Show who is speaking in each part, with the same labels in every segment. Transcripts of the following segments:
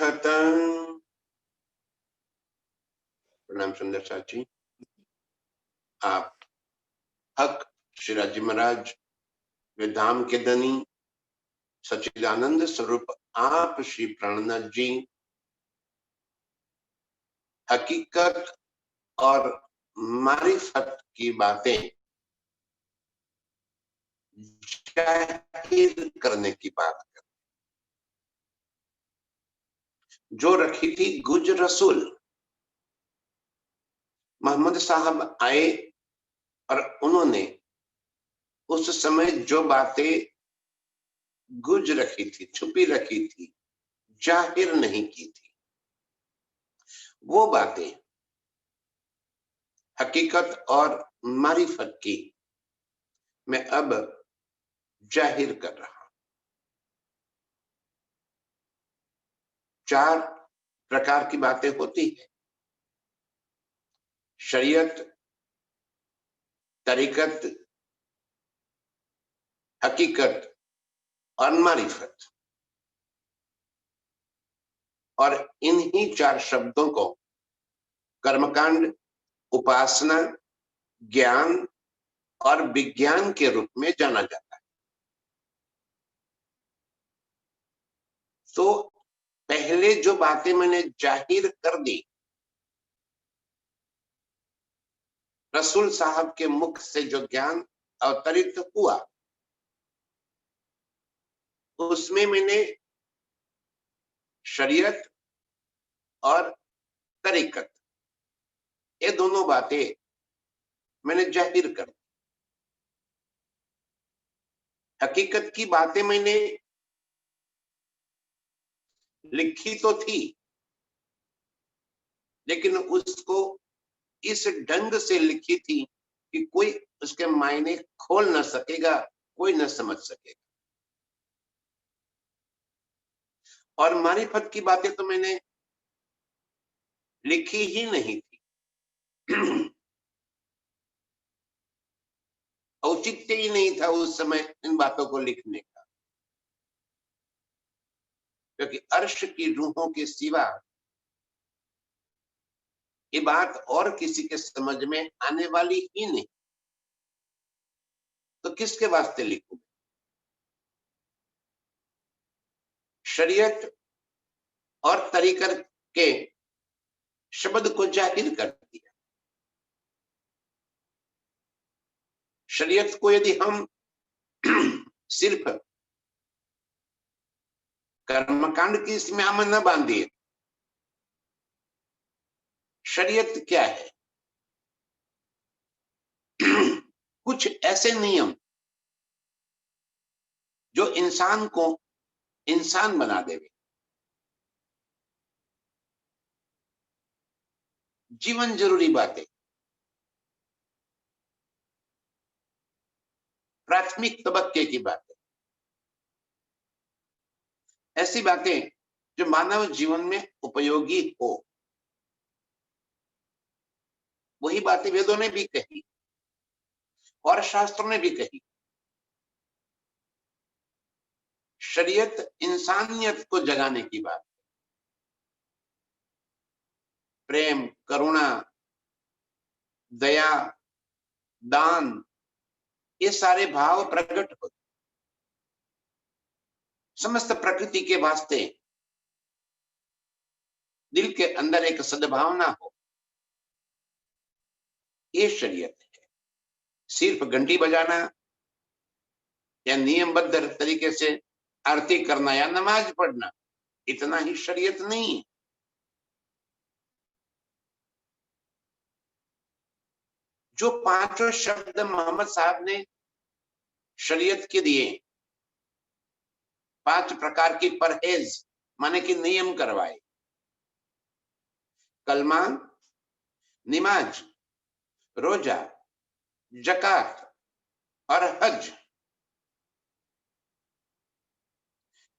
Speaker 1: खता। प्रणाम सुंदर साथ जी। आप हक शिराजी महाराज वे धाम के धनी सच्चिदानंद स्वरूप आप श्री प्राणनाथ जी हकीकत और मारिफत की बातें जाहिर करने की बात कर, जो रखी थी गुज रसूल मोहम्मद साहब आए और उन्होंने उस समय जो बातें गुज रखी थी, छुपी रखी थी, जाहिर नहीं की थी, वो बातें हकीकत और मारिफत की मैं अब जाहिर कर रहा हूं। 4 प्रकार की बातें होती है: शरीयत, तरीकत, हकीकत और मारिफत। और इन्हीं 4 शब्दों को कर्मकांड, उपासना, ज्ञान और विज्ञान के रूप में जाना जाता है। तो पहले जो बातें मैंने जाहिर कर दी, रसूल साहब के मुख से जो ज्ञान अवतरित हुआ, उसमें मैंने शरीयत और तरीकत, ये दोनों बातें मैंने जाहिर कर दी। हकीकत की बातें मैंने लिखी तो थी, लेकिन उसको इस ढंग से लिखी थी कि कोई उसके मायने खोल न सकेगा, कोई न समझ सकेगा। और मारिफत की बातें तो मैंने लिखी ही नहीं थी। औचित्य ही नहीं था उस समय इन बातों को लिखने का, क्योंकि अर्श की रूहों के सिवा ये बात और किसी के समझ में आने वाली ही नहीं, तो किसके वास्ते लिखूं? शरीयत और तरीकत के शब्द को जाहिर कर दिया। शरीयत को यदि हम सिर्फ कर्मकांड की सीमा में न बांधिए, शरीयत क्या है? कुछ ऐसे नियम जो इंसान को इंसान बना देवे, जीवन जरूरी बातें, प्राथमिक तबक्के की बातें, ऐसी बातें जो मानव जीवन में उपयोगी हो, वही बातें वेदों ने भी कही और शास्त्रों ने भी कही। शरीयत इंसानियत को जगाने की बात, प्रेम, करुणा, दया, दान, ये सारे भाव प्रकट होते, समस्त प्रकृति के वास्ते दिल के अंदर एक सद्भावना हो, ये शरीयत है। सिर्फ घंटी बजाना या नियमबद्ध तरीके से आरती करना या नमाज पढ़ना, इतना ही शरीयत नहीं है। जो 5 शब्द मोहम्मद साहब ने शरीयत के दिए, 5 प्रकार की परहेज माने कि नियम करवाए: कलमा, नमाज, रोजा, जकात और हज।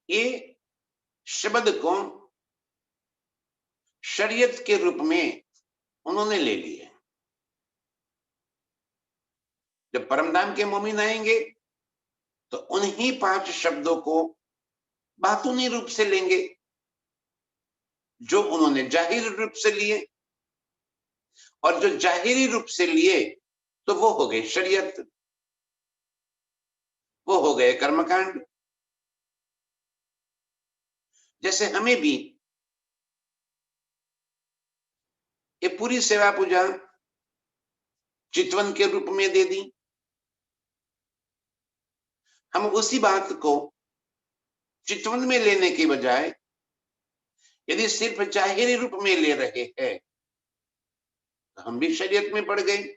Speaker 1: ये शब्द को शरीयत के रूप में उन्होंने ले लिए। जब परमधाम के मोमिन आएंगे तो उन्हीं 5 शब्दों को बातूनी रूप से लेंगे, जो उन्होंने जाहिर रूप से लिए, और जो जाहिरी रूप से लिए तो वो हो गए शरीयत, वो हो गए कर्मकांड। जैसे हमें भी ये पूरी सेवा पूजा चितवन के रूप में दे दी, हम उसी बात को चितवन में लेने की बजाय यदि सिर्फ जाहिरी रूप में ले रहे हैं तो हम भी शरीयत में पड़ गए।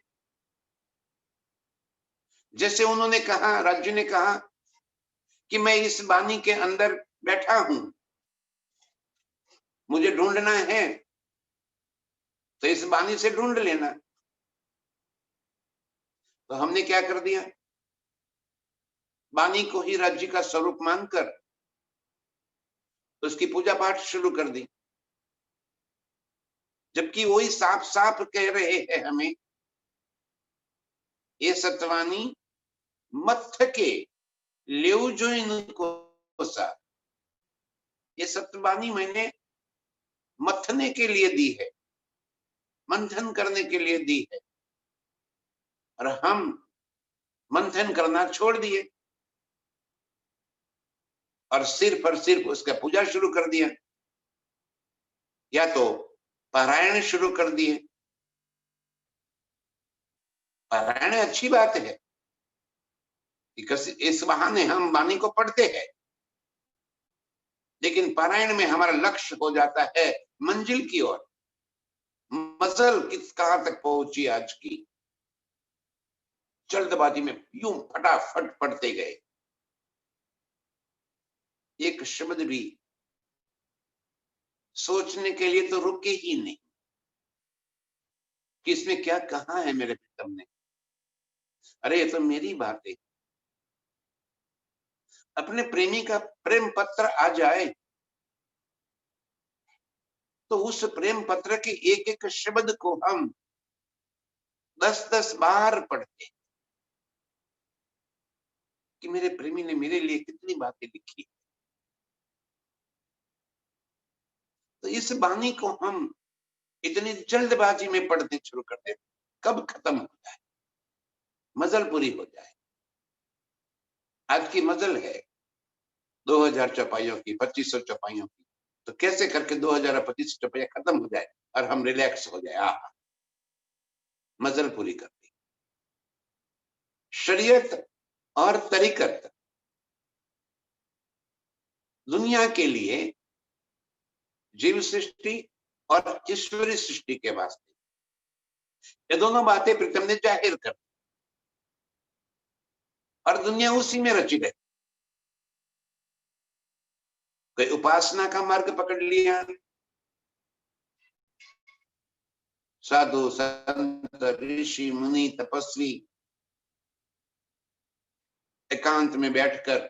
Speaker 1: जैसे उन्होंने कहा, राज्य ने कहा कि मैं इस बानी के अंदर बैठा हूं, मुझे ढूंढना है तो इस बानी से ढूंढ लेना। तो हमने क्या कर दिया, बानी को ही राज्य का स्वरूप मानकर उसकी पूजा पाठ शुरू कर दी, जबकि वही साफ साफ कह रहे हैं हमें, ये सतवानी मत्थ के लेव जो इनको सा, ये सतवानी मैंने मथने के लिए दी है, मंथन करने के लिए दी है, और हम मंथन करना छोड़ दिए और सिर्फ उसका पूजा शुरू कर दिया, या तो पारायण शुरू कर दिए। पारायण अच्छी बात है, इस बहाने हम वाणी को पढ़ते हैं, लेकिन पारायण में हमारा लक्ष्य हो जाता है मंजिल की ओर। मजल किस कहां तक पहुंची आज की, जल्दबाजी में यूं फटाफट पढ़ते गए, एक शब्द भी सोचने के लिए तो रुके ही नहीं कि इसमें क्या कहा है मेरे प्रीतम ने। अरे ये तो मेरी बात है। अपने प्रेमी का प्रेम पत्र आ जाए तो उस प्रेम पत्र के एक एक शब्द को हम 10-10 बार पढ़ते कि मेरे प्रेमी ने मेरे लिए कितनी बातें लिखी। तो इस बानी को हम इतनी जल्दबाजी में पढ़ने शुरू कर देते, कब खत्म हो जाए, मजल पूरी हो जाए। आज की मजल है 2000 चौपाइयों की, 2500 चौपाइयों की, तो कैसे करके 2025 चौपाइयां खत्म हो जाए और हम रिलैक्स हो जाए। मजल पूरी कर दी। शरीयत और तरीकत दुनिया के लिए जीव सृष्टि और ईश्वरी सृष्टि के वास्ते, ये दोनों बातें प्रीतम ने जाहिर कर दी और दुनिया उसी में रची रही। कोई उपासना का मार्ग पकड़ लिया, साधु संत ऋषि मुनि तपस्वी एकांत में बैठकर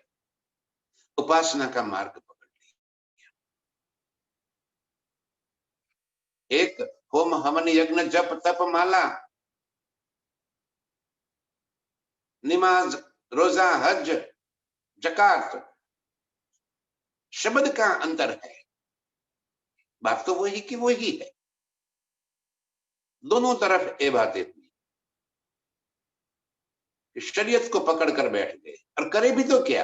Speaker 1: उपासना का मार्ग पकड़ लिया। एक होम हवन यज्ञ जप तप माला, नमाज रोजा हज जकात, शब्द का अंतर है, बात तो वही की वही है। दोनों तरफ ये बातें हुई, शरीयत को पकड़ कर बैठ गए और करे भी तो क्या,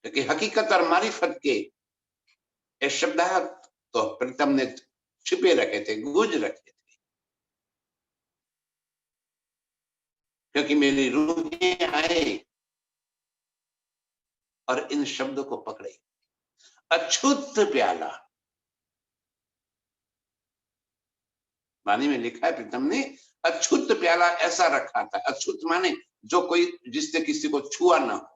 Speaker 1: क्योंकि हकीकत और मारिफत के ये शब्दार्थ तो प्रीतम ने छिपे रखे थे, गूंज रखे थे, क्योंकि मेरी रूहें आए और इन शब्दों को पकड़े। अछूत प्याला, वाणी में लिखा है प्रीतम ने, अछूत प्याला ऐसा रखा था। अछूत माने जो कोई जिससे किसी को छुआ ना हो,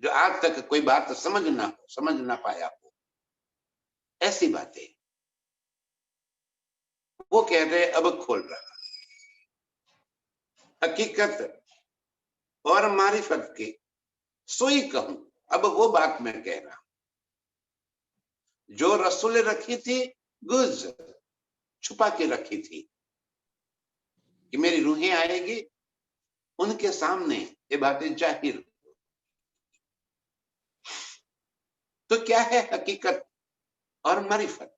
Speaker 1: जो आज तक कोई बात समझ ना पाया हो, ऐसी बातें वो कह रहे अब खोल रहा। हकीकत और मारिफत के सोई कहूं, अब वो बात मैं कह रहा हूं जो रसूल रखी थी, गुज छुपा के रखी थी कि मेरी रूहें आएगी, उनके सामने ये बातें जाहिर। तो क्या है हकीकत और मारिफत,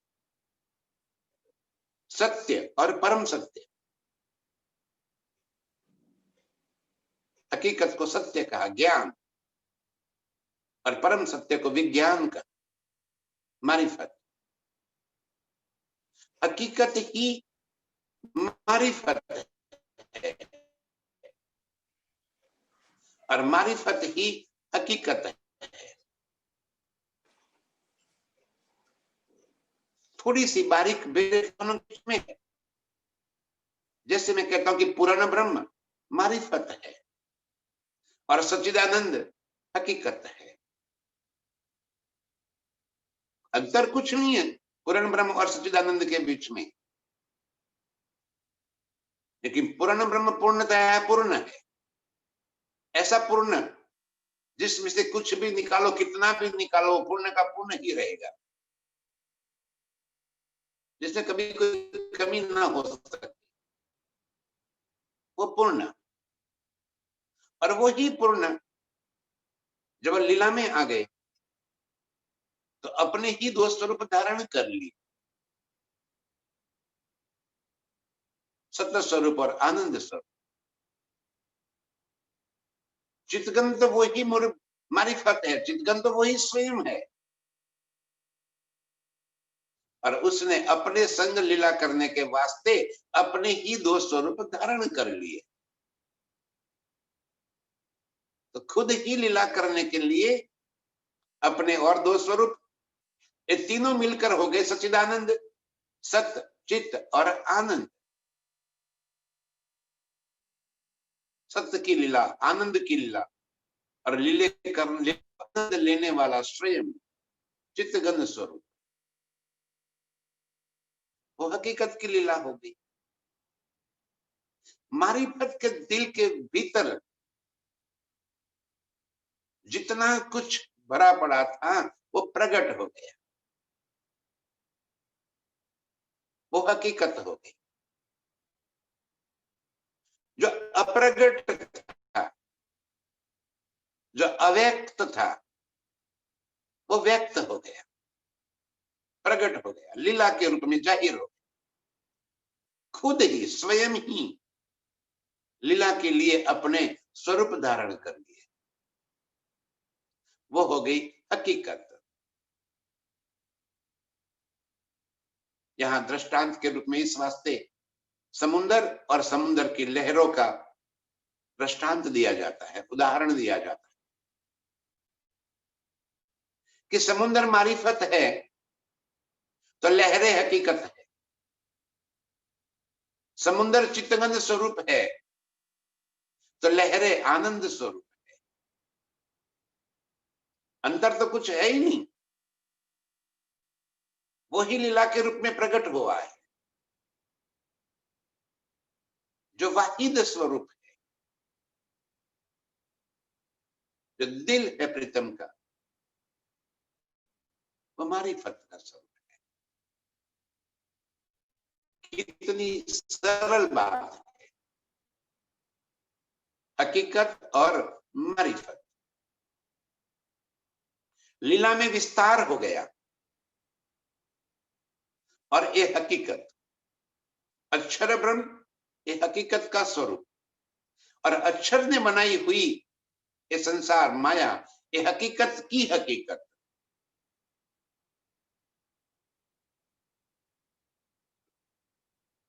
Speaker 1: सत्य और परम सत्य? हकीकत को सत्य कहा, ज्ञान, और परम सत्य को विज्ञान का, मारिफत। हकीकत ही मारिफत है और मारिफत ही हकीकत है। थोड़ी सी बारीक भेद दोनों में है। जैसे मैं कहता हूं कि पूर्ण ब्रह्म मारिफत है और सच्चिदानंद हकीकत है। अंतर कुछ नहीं है पूर्ण ब्रह्म और सच्चिदानंद के बीच में, लेकिन पूर्ण ब्रह्म पूर्णतः पूर्ण है। ऐसा पूर्ण जिसमें से कुछ भी निकालो, कितना भी निकालो, पूर्ण का पूर्ण ही रहेगा, जिसमें कभी कोई कमी ना हो सकती, वो पूर्ण। और वो ही पूर्ण जब लीला में आ गए तो अपने ही दो स्वरूप धारण कर लिए, सत्य स्वरूप और आनंद स्वरूप। चितगन तो वही मारिफत है, चितगन तो वही स्वयं है, और उसने अपने संग लीला करने के वास्ते अपने ही दो स्वरूप धारण कर लिए। तो खुद ही लीला करने के लिए अपने और दो स्वरूप, ये तीनों मिलकर हो गए सच्चिदानंद, सत्य, चित्त और आनंद। सत्य की लीला, आनंद की लीला और लीले करने आनंद लेने वाला स्वयं चित्तगन स्वरूप, वो हकीकत की लीला हो गई। मारिफत के दिल के भीतर जितना कुछ भरा पड़ा था वो प्रकट हो गया, वो हकीकत हो गई। जो अप्रगट था, जो अव्यक्त था, वो व्यक्त हो गया, प्रकट हो गया, लीला के रूप में जाहिर हो गया। खुद ही स्वयं ही लीला के लिए अपने स्वरूप धारण कर लिए, वो हो गई हकीकत। यहां दृष्टांत के रूप में इस वास्ते समुन्दर और समुद्र की लहरों का दृष्टांत दिया जाता है, उदाहरण दिया जाता है कि समुद्र मारिफत है तो लहरें हकीकत है, समुद्र चित्तगंध स्वरूप है तो लहरें आनंद स्वरूप है। अंतर तो कुछ है ही नहीं, वही लीला के रूप में प्रकट हुआ है, जो वाहिद स्वरूप है, जो दिल है प्रीतम का, वो मारिफत का स्वरूप है। कितनी सरल बात है, हकीकत और मारिफत। लीला में विस्तार हो गया और ये हकीकत, अक्षर ब्रह्म ये हकीकत का स्वरूप, और अक्षर ने बनाई हुई ये संसार माया ये हकीकत की हकीकत।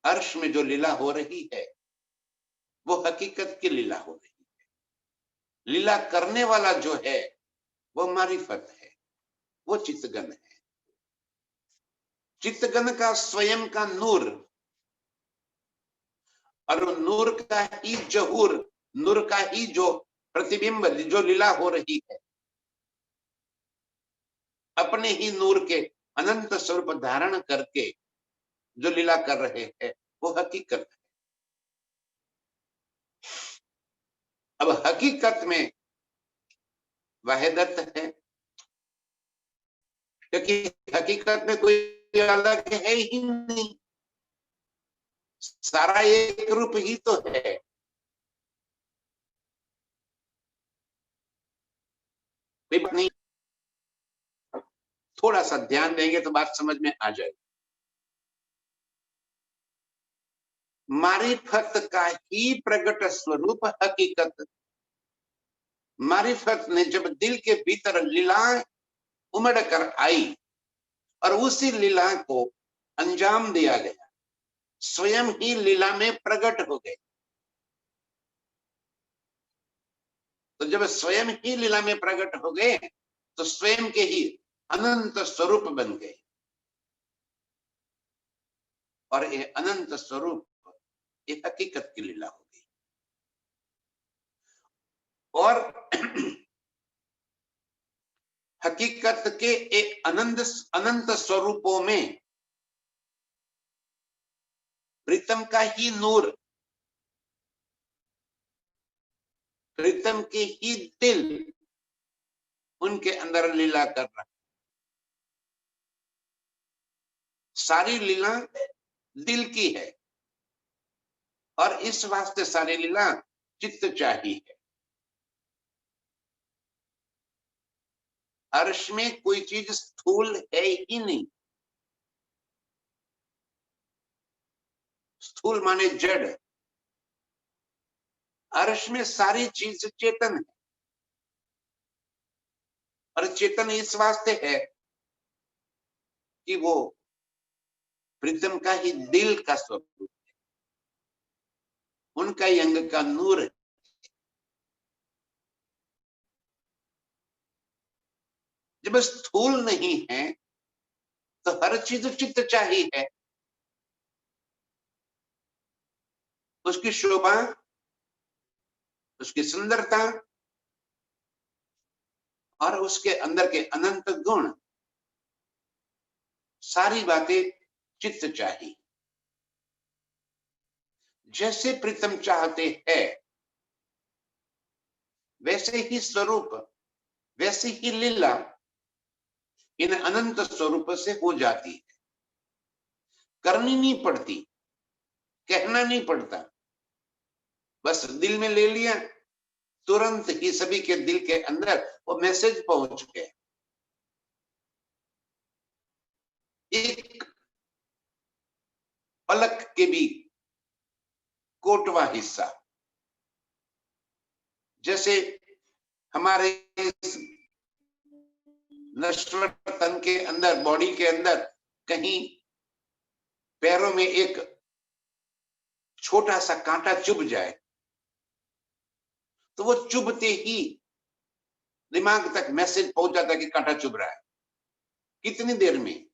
Speaker 1: अर्श में जो लीला हो रही है वो हकीकत की लीला हो रही है। लीला करने वाला जो है वो मारिफत है, वो चित्तगन है। चित्तगन का स्वयं का नूर, और नूर का ही जहूर, नूर का ही जो प्रतिबिंब, जो लीला हो रही है, अपने ही नूर के अनंत स्वरूप धारण करके जो लीला कर रहे हैं वो हकीकत है। अब हकीकत में वहदत है, क्योंकि हकीकत में कोई अलग है ही नहीं, सारा एक रूप ही तो है। कोई बात नहीं, थोड़ा सा ध्यान देंगे तो बात समझ में आ जाएगी। मारिफत का ही प्रकट स्वरूप हकीकत। मारिफत ने जब दिल के भीतर लीलाएं उमड़ कर आई और उसी लीला को अंजाम दिया गया, स्वयं ही लीला में प्रकट हो गए। तो जब स्वयं ही लीला में प्रकट हो गए तो स्वयं के ही अनंत स्वरूप बन गए, और ये अनंत स्वरूप ये हकीकत की लीला हो गई। और हकीकत के एक अनंत स्वरूपों में प्रीतम का ही नूर, प्रीतम के ही दिल उनके अंदर लीला कर रहा। सारी लीला दिल की है और इस वास्ते सारी लीला चित्त चाही है। अर्श में कोई चीज स्थूल है ही नहीं। स्थूल माने जड़। अर्श में सारी चीज चेतन है, और चेतन इस वास्ते है कि वो प्रीतम का ही दिल का स्वरूप है, उनका ही अंग का नूर है। जब स्थूल नहीं है तो हर चीज चित्त चाहिए है। उसकी शोभा, उसकी सुंदरता और उसके अंदर के अनंत गुण, सारी बातें चित्त चाहिए। जैसे प्रीतम चाहते हैं वैसे ही स्वरूप, वैसी ही लीला इन अनंत स्वरूप से हो जाती है। करनी नहीं पड़ती, कहना नहीं पड़ता, बस दिल में ले लिया, तुरंत ही सभी के दिल के अंदर वो मैसेज पहुंच गया। एक पलक के भी कोटवा हिस्सा, जैसे हमारे नश्वर तन के अंदर, बॉडी के अंदर कहीं पैरों में एक छोटा सा कांटा चुभ जाए तो वो चुभते ही दिमाग तक मैसेज पहुंच जाता है कि कांटा चुभ रहा है। कितनी देर में?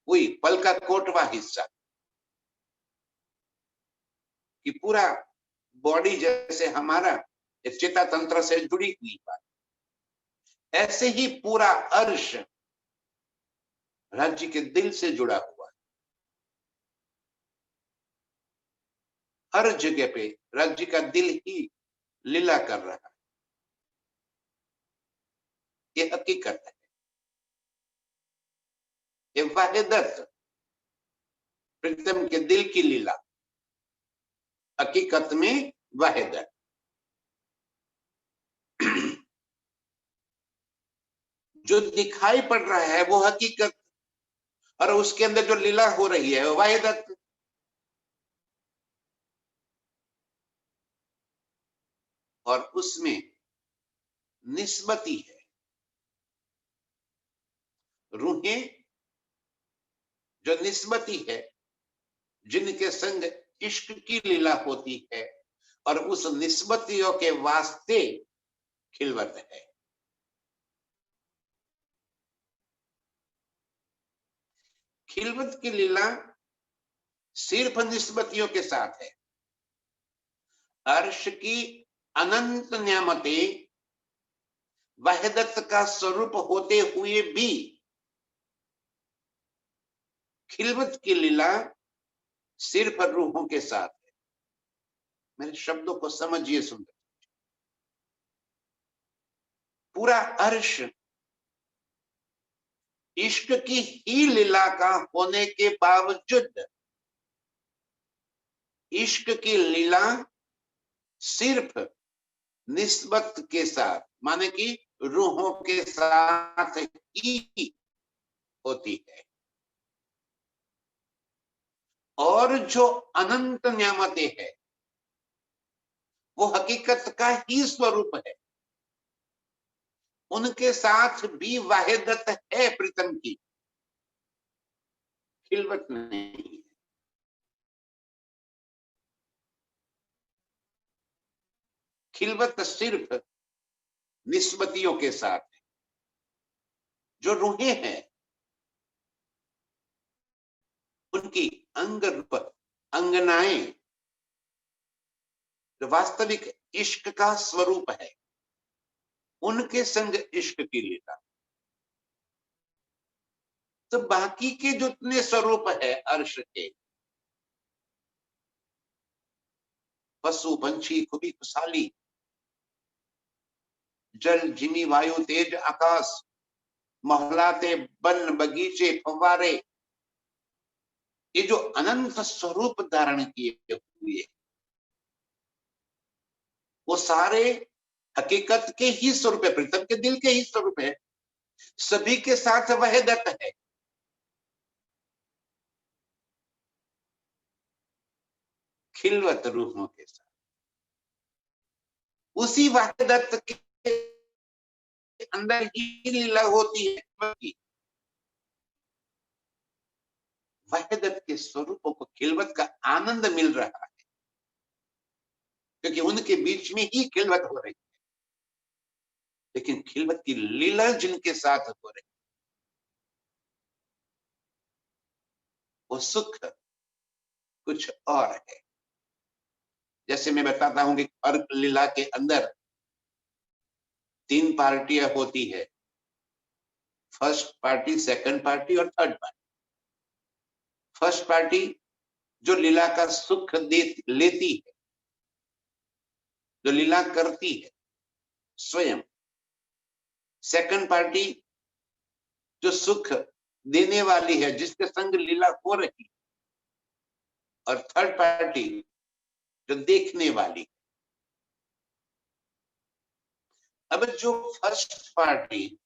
Speaker 1: वही पल का कोटवा हिस्सा कि पूरा बॉडी जैसे हमारा चेता तंत्र से जुड़ी हुई बात, ऐसे ही पूरा अर्श राज्य के दिल से जुड़ा हुआ है। हर जगह पे राज्य का दिल ही लीला कर रहा है। ये हकीकत है, ये वाहिदत प्रीतम के दिल की लीला, हकीकत में वाहिदत। जो दिखाई पड़ रहा है वो हकीकत, और उसके अंदर जो लीला हो रही है वो वाहिदत। और उसमें निस्बती है। रूहें जो निस्बती है, जिनके संग इश्क की लीला होती है, और उस निस्बतियों के वास्ते खिलवत है। खिलवत की लीला सिर्फ निस्बतियों के साथ है। अर्श की अनंत न्यामतें वहदत का स्वरूप होते हुए भी खिलवत की लीला सिर्फ रूहों के साथ है। मेरे शब्दों को समझिए सुंदर। पूरा अर्श इश्क की ही लीला का होने के बावजूद इश्क की लीला सिर्फ निस्बत के साथ, माने कि रूहों के साथ ही होती है। और जो अनंत नियामतें है वो हकीकत का ही स्वरूप है, उनके साथ भी वाहिदत है प्रीतम की, खिलवत नहीं। खिलवत सिर्फ निस्बतियों के साथ है। जो रूहें हैं उनकी अंग रूप अंगनाएं जो वास्तविक इश्क का स्वरूप है, उनके संग इश्क की लीला। तो बाकी के जितने स्वरूप है अर्श के, पशु पंछी खुबी खुशाली, जल जिमी वायु तेज आकाश, महलाते बन बगीचे फव्वारे, ये जो अनंत स्वरूप धारण किए हुए वो सारे हकीकत के ही स्वरूप है, प्रीतम के दिल के ही स्वरूप है, सभी के साथ वहदत है। खिलवत रूहों के साथ उसी वहदत के अंदर ही लीला होती है। वहदत के स्वरूपों को खिलवत का आनंद मिल रहा है, क्योंकि उनके बीच में ही खिलवत हो रही है। लेकिन खिलवत की लीला जिनके साथ हो रही वो सुख कुछ और है। जैसे मैं बताता हूं कि अर्क लीला के अंदर 3 पार्टियां होती है, फर्स्ट पार्टी, सेकंड पार्टी और थर्ड पार्टी। फर्स्ट पार्टी जो लीला का सुख लेती है, जो लीला करती है स्वयं। सेकंड पार्टी जो सुख देने वाली है, जिसके संग लीला हो रही। और थर्ड पार्टी जो देखने वाली। अब जो फर्स्ट पार्टी,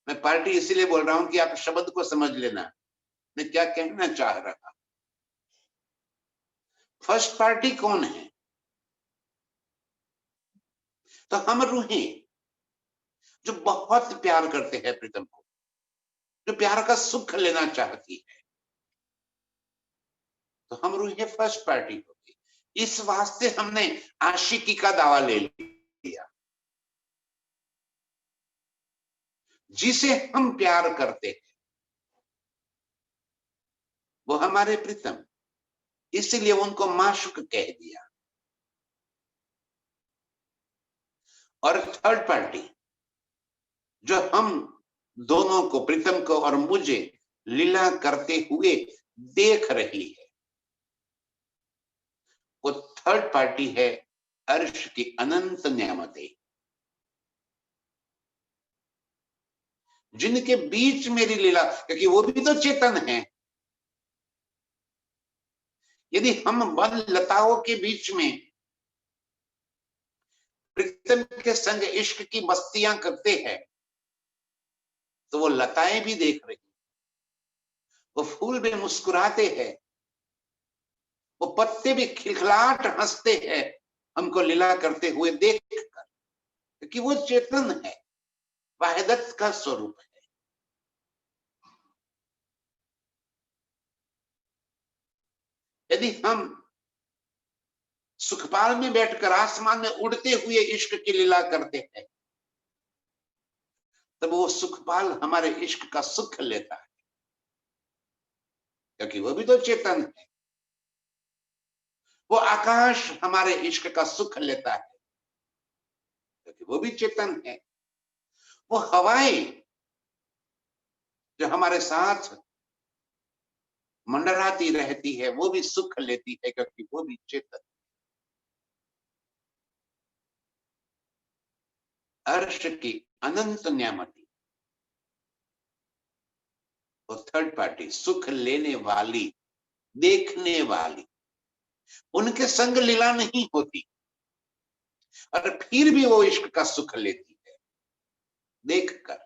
Speaker 1: मैं पार्टी इसीलिए बोल रहा हूं कि आप शब्द को समझ लेना मैं क्या कहना चाह रहा। फर्स्ट पार्टी कौन है? तो हम रूहें जो बहुत प्यार करते हैं प्रीतम को, जो प्यार का सुख लेना चाहती है, तो हम रूहें फर्स्ट पार्टी होगी। इस वास्ते हमने आशिकी का दावा ले लिया। जिसे हम प्यार करते हैं वो हमारे प्रीतम, इसलिए उनको माशुक कह दिया। और थर्ड पार्टी जो हम दोनों को, प्रीतम को और मुझे लीला करते हुए देख रही है, वो थर्ड पार्टी है अर्श की अनंत नियामतें, जिनके बीच मेरी लीला, क्योंकि वो भी तो चेतन है। यदि हम वन लताओं के बीच में प्रीतम के संग इश्क की मस्तियां करते हैं, तो वो लताएं भी देख रही, वो फूल भी मुस्कुराते हैं, वो पत्ते भी खिलखिलाहट हंसते हैं हमको लीला करते हुए देखकर, क्योंकि वो चेतन है, वाहिदत का स्वरूप है। यदि हम सुखपाल में बैठकर आसमान में उड़ते हुए इश्क की लीला करते हैं, तब वो सुखपाल हमारे इश्क का सुख लेता है, क्योंकि वो भी तो चेतन है। वो आकाश हमारे इश्क का सुख लेता है, क्योंकि वो भी चेतन है। वो हवाएं जो हमारे साथ मंडराती रहती है, वो भी सुख लेती है, क्योंकि वो भी चेतन। अर्श की अनंत नियामती, वो थर्ड पार्टी सुख लेने वाली, देखने वाली, उनके संग लीला नहीं होती। और फिर भी वो इश्क का सुख लेती है देखकर।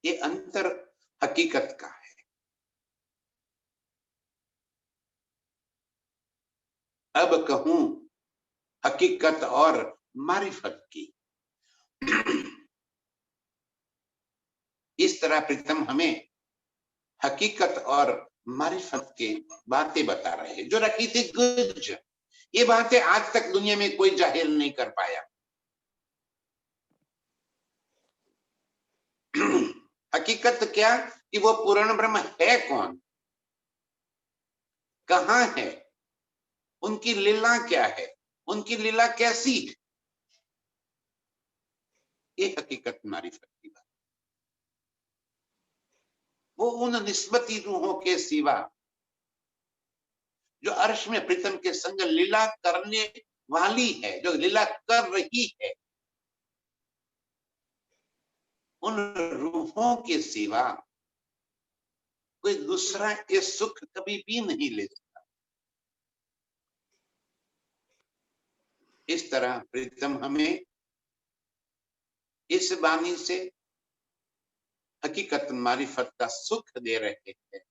Speaker 1: ये अंतर हकीकत का है। अब कहूं हकीकत और मारिफत की। इस तरह प्रीतम हमें हकीकत और मारिफत के बातें बता रहे हैं जो रखी थी गुज। ये बातें आज तक दुनिया में कोई जाहिर नहीं कर पाया। हकीकत क्या कि वो पूर्ण ब्रह्म है कौन, कहां है, उनकी लीला क्या है, उनकी लीला कैसी है, ये हकीकत मारिफत की बात। वो उन निस्बती रूहों के सिवा जो अर्श में प्रीतम के संग लीला करने वाली है, जो लीला कर रही है, उन रूहों के सिवा कोई दूसरा ये सुख कभी भी नहीं ले सकता। इस तरह प्रीतम हमें इस वाणी से हकीकत मारिफत का सुख दे रहे हैं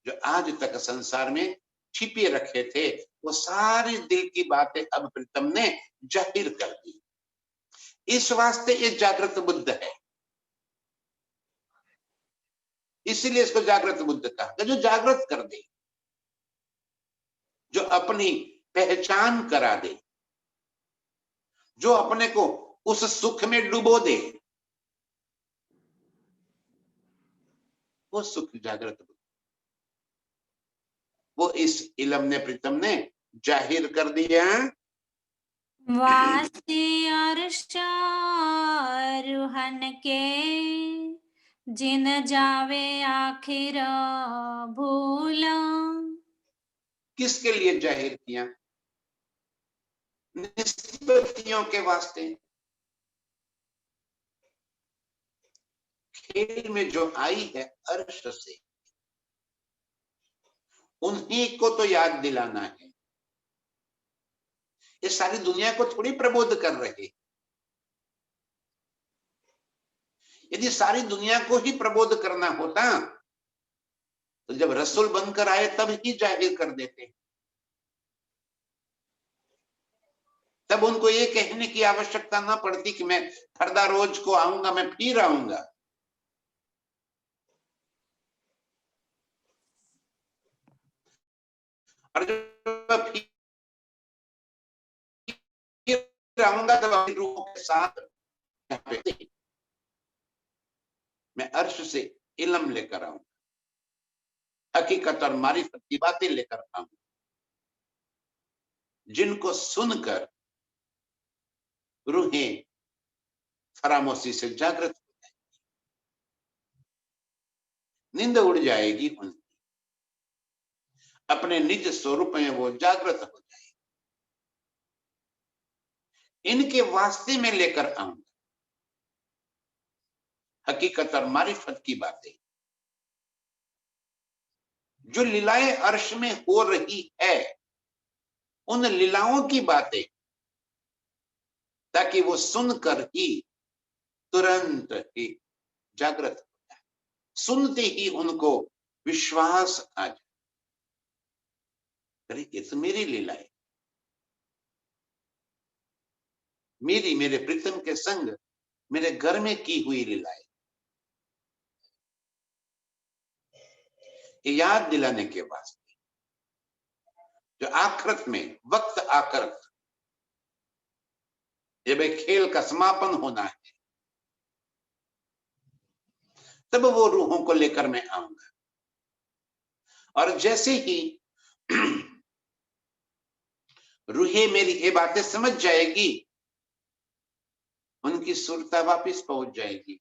Speaker 1: जो आज तक संसार में छिपे रखे थे। वो सारी दिल की बातें अब प्रीतम ने जाहिर कर दी। इस वास्ते ये जागृत बुद्ध है, इसीलिए इसको जागृत बुद्ध कहा, जो जागृत कर दे, जो अपनी पहचान करा दे, जो अपने को उस सुख में डुबो दे, वो सुख जागृत बुद्ध। वो इस इलम ने प्रीतम ने जाहिर कर दिया।
Speaker 2: वासी अरशारुहन के जिन जावे आखिर भूल।
Speaker 1: किसके लिए जाहिर किया? निस्बतियों के वास्ते। खेल में जो आई है अर्श से, उन्हीं को तो याद दिलाना है। ये सारी दुनिया को थोड़ी प्रबोध कर रहे। यदि सारी दुनिया को ही प्रबोध करना होता तो जब रसूल बनकर आए तब ही जाहिर कर देते। तब उनको ये कहने की आवश्यकता ना पड़ती कि मैं फरदा रोज को आऊंगा, मैं फिर आऊंगा। और जब फिर आऊंगा तब अपनी रूहों के साथ मैं अर्श से इल्म लेकर आऊंगा, हकीकत और मारिफत की बातें लेकर आऊंगा, जिनको सुनकर रूहें फरामोशी से जागृत हो जाएगी, नींद उड़ जाएगी उनकी, अपने निज स्वरूप में वो जागृत हो जाएगी। इनके वास्ते में लेकर आऊंगा हकीकत और मारिफत की बातें, जो लीलाएं अर्श में हो रही है, उन लीलाओं की बातें, ताकि वो सुनकर ही तुरंत ही जागृत हो जाए, सुनते ही उनको विश्वास आ जाए, अरे ये तो मेरी लीला है, मेरी मेरे प्रीतम के संग मेरे घर में की हुई लीला है। ये याद दिलाने के वास्ते जो आखिरत में वक्त आकर जब एक खेल का समापन होना है, तब वो रूहों को लेकर मैं आऊंगा। और जैसे ही रूहें मेरी ये बातें समझ जाएगी, उनकी सुरता वापस पहुंच जाएगी,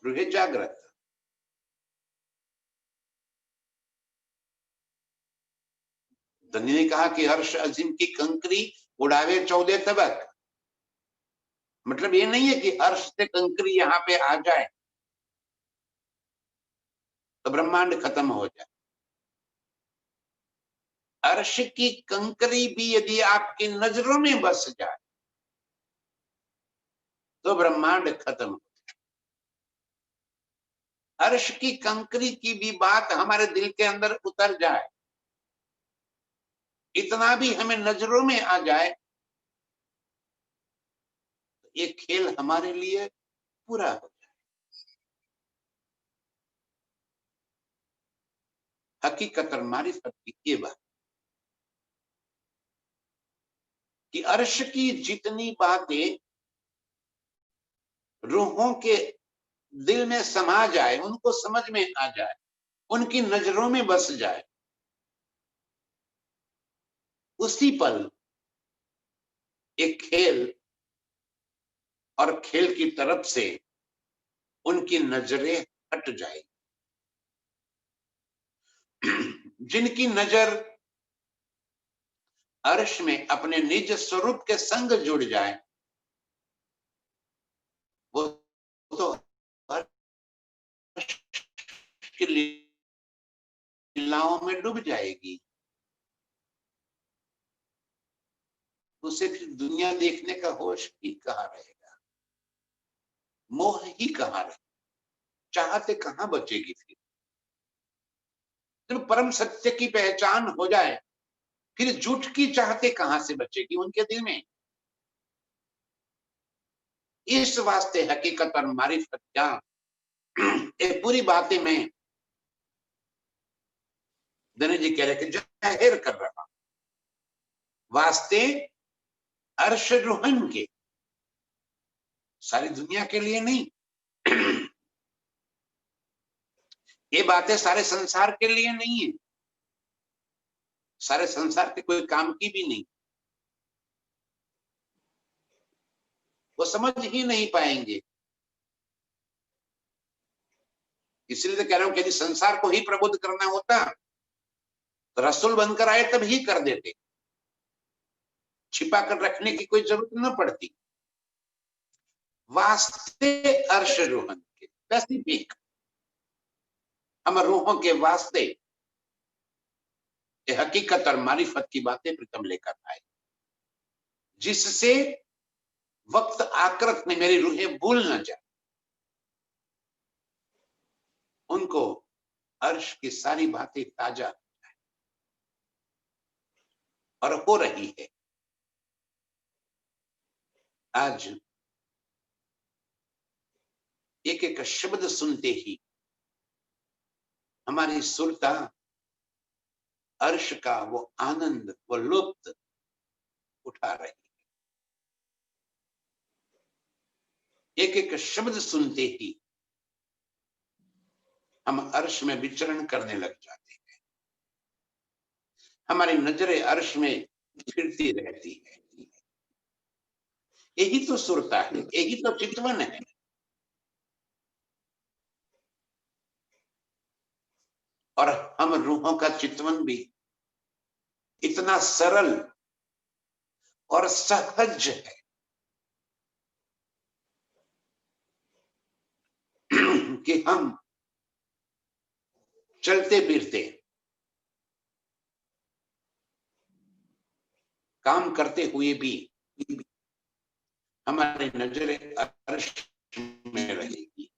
Speaker 1: रूहें जागृत। धनी ने कहा कि हर्ष अजीम की कंकरी उड़ावे 14 तबक। मतलब ये नहीं है कि अर्श से कंकरी यहाँ पे आ जाए तो ब्रह्मांड खत्म हो जाए। अर्श की कंकरी भी यदि आपकी नजरों में बस जाए तो ब्रह्मांड खत्म। अर्श की कंकरी की भी बात हमारे दिल के अंदर उतर जाए, इतना भी हमें नजरों में आ जाए, ये खेल हमारे लिए पूरा हो जाए। हकीकत और मारिफत की ये बात कि अर्श की जितनी बातें रूहों के दिल में समा जाए, उनको समझ में आ जाए, उनकी नजरों में बस जाए, उसी पल एक खेल और खेल की तरफ से उनकी नजरें हट जाएगी। जिनकी नजर अर्श में अपने निज स्वरूप के संग जुड़ जाए, वो तो अर्श की लीलाओं में डूब जाएगी। उसे फिर दुनिया देखने का होश ही कहाँ रहेगा, मोह ही कहाँ रहेगा, चाहते कहाँ बचेगी। फिर जब परम सत्य की पहचान हो जाए, फिर झूठ की चाहते कहां से बचेगी उनके दिल में। इस वास्ते हकीकत और मारिफत ज्ञान, ये पूरी बातें मैं दिनेश जी कह रहे कि जाहिर कर रहा वास्ते अर्श रूहन के, सारी दुनिया के लिए नहीं। ये बातें सारे संसार के लिए नहीं है, सारे संसार के कोई काम की भी नहीं, वो समझ ही नहीं पाएंगे। इसलिए तो कह रहा हूं कि यदि संसार को ही प्रबुद्ध करना होता तो रसूल बनकर आए तब ही कर देते, छिपा कर रखने की कोई जरूरत न पड़ती। वास्ते अर्श रूहन के स्पेसिफिक हम रूहों के वास्ते ये हकीकत और मारिफत की बातें प्रीतम लेकर आए, जिससे वक्त आकृत में मेरी रूहें भूल न जाए, उनको अर्श की सारी बातें ताजा हो जाए। और हो रही है। आज एक एक शब्द सुनते ही हमारी सुरता अर्श का वो आनंद, वो लुत्फ उठा रही है। एक एक शब्द सुनते ही हम अर्श में विचरण करने लग जाते हैं, हमारी नजरें अर्श में फिरती रहती है। यही तो सुरता है, यही तो चितवन है। और हम रूहों का चितवन भी इतना सरल और सहज है कि हम चलते फिरते, काम करते हुए भी हमारी नजरें अर्श में रहेगी।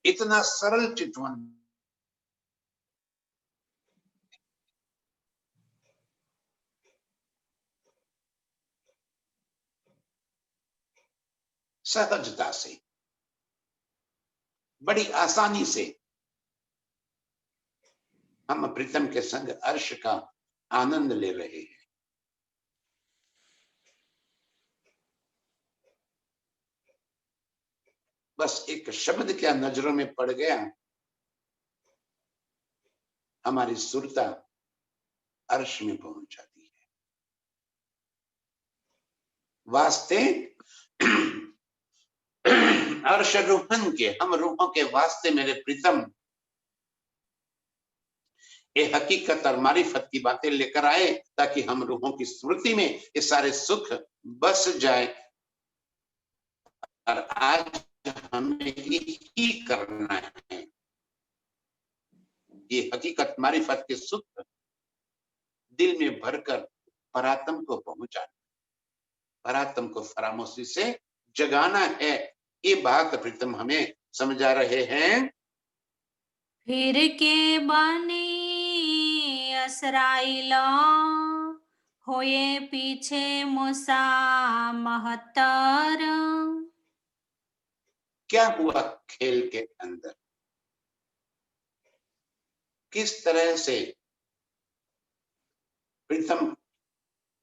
Speaker 1: इतना सरल चितवन सहजता से, बड़ी आसानी से हम प्रीतम के संग अर्श का आनंद ले रहे हैं। बस एक शब्द क्या नजरों में पड़ गया, हमारी सुरता अर्श में पहुंच जाती है। वास्ते अर्श रूहन के, हम रूहों के वास्ते मेरे प्रीतम ये हकीकत और मारिफत की बातें लेकर आए, ताकि हम रूहों की स्मृति में ये सारे सुख बस जाए। और आज हमें यही करना है, ये हकीकत मारिफत के सूत्र दिल में भरकर परात्म को पहुंचाना, परात्म को फरामोशी से जगाना है। ये बात प्रीतम हमें समझा रहे हैं।
Speaker 2: फिर के बानी असराइला होए पीछे मूसा महत्तर।
Speaker 1: क्या हुआ खेल के अंदर, किस तरह से प्रीतम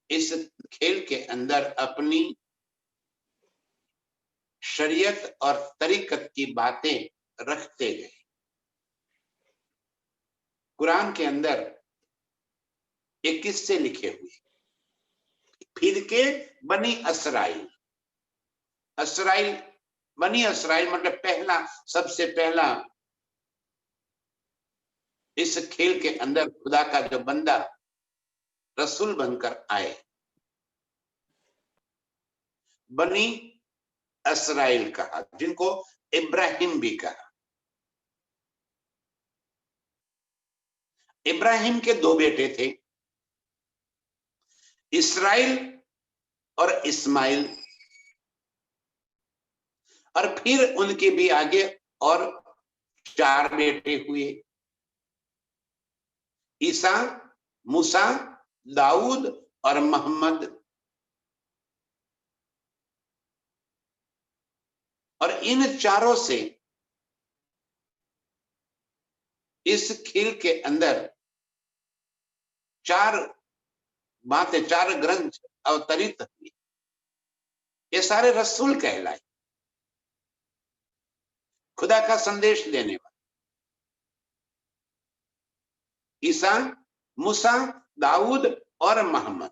Speaker 1: इस खेल के अंदर अपनी शरीयत और तरीकत की बातें रखते गए। कुरान के अंदर एक किस्से लिखे हुए, फिर के बनी असराइल। असराइल, बनी असराइल मतलब पहला, सबसे पहला इस खेल के अंदर खुदा का जो बंदा रसूल बनकर आए, बनी असराइल कहा, जिनको इब्राहिम भी कहा। इब्राहिम के दो बेटे थे, इसराइल और इस्माइल, और फिर उनके भी आगे और 4 बेटे हुए, ईसा, मूसा, दाऊद और मोहम्मद। और इन चारों से इस खेल के अंदर 4 बातें, 4 ग्रंथ अवतरित हुए। ये सारे रसूल कहलाए, खुदा का संदेश देने वाले। ईसा, मूसा, दाऊद और मोहम्मद।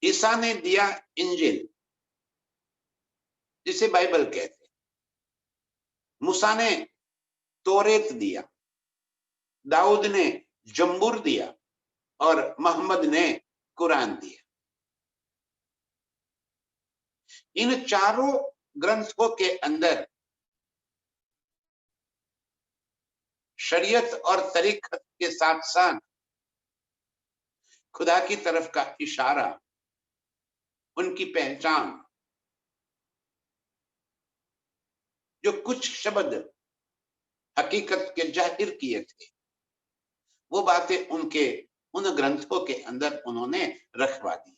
Speaker 1: ईसा ने दिया इंजिल, जिसे बाइबल कहते हैं। मूसा ने तौरेत दिया, दाऊद ने जंबूर दिया और मोहम्मद ने कुरान दिया। इन चारों ग्रंथों के अंदर शरीयत और तरीकत के साथ साथ खुदा की तरफ का इशारा, उनकी पहचान, जो कुछ शब्द हकीकत के जाहिर किए थे, वो बातें उनके उन ग्रंथों के अंदर उन्होंने रखवा दी।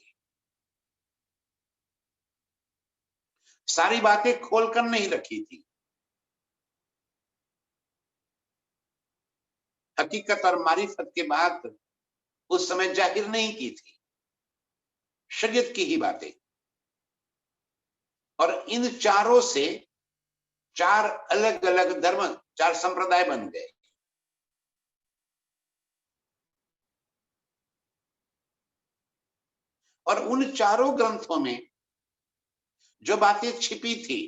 Speaker 1: सारी बातें खोलकर नहीं रखी थी, हकीकत और मारिफत के बात उस समय जाहिर नहीं की थी, शरीयत की ही बातें। और इन चारों से 4 अलग अलग धर्म, 4 संप्रदाय बन गए। और उन चारों ग्रंथों में जो बातें छिपी थी,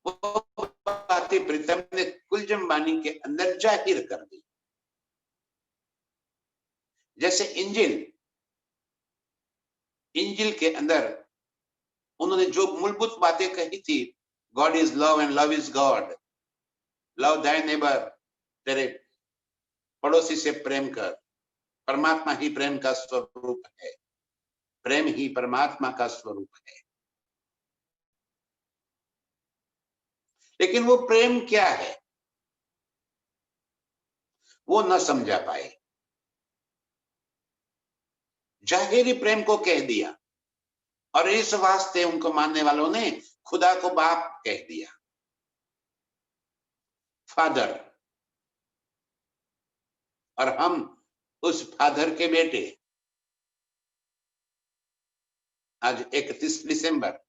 Speaker 1: वो बातें प्रीतम ने कुलजम बानी के अंदर जाहिर कर दी। जैसे इंजिल, इंजिल के अंदर उन्होंने जो मूलभूत बातें कही थी, God is love and love is God, love दाय नेबर, तेरे पड़ोसी से प्रेम कर, परमात्मा ही प्रेम का स्वरूप है, प्रेम ही परमात्मा का स्वरूप है। लेकिन वो प्रेम क्या है, वो न समझा पाए। जाहिरी प्रेम को कह दिया, और इस वास्ते उनको मानने वालों ने खुदा को बाप कह दिया, फादर। और हम उस फादर के बेटे। आज 31 दिसंबर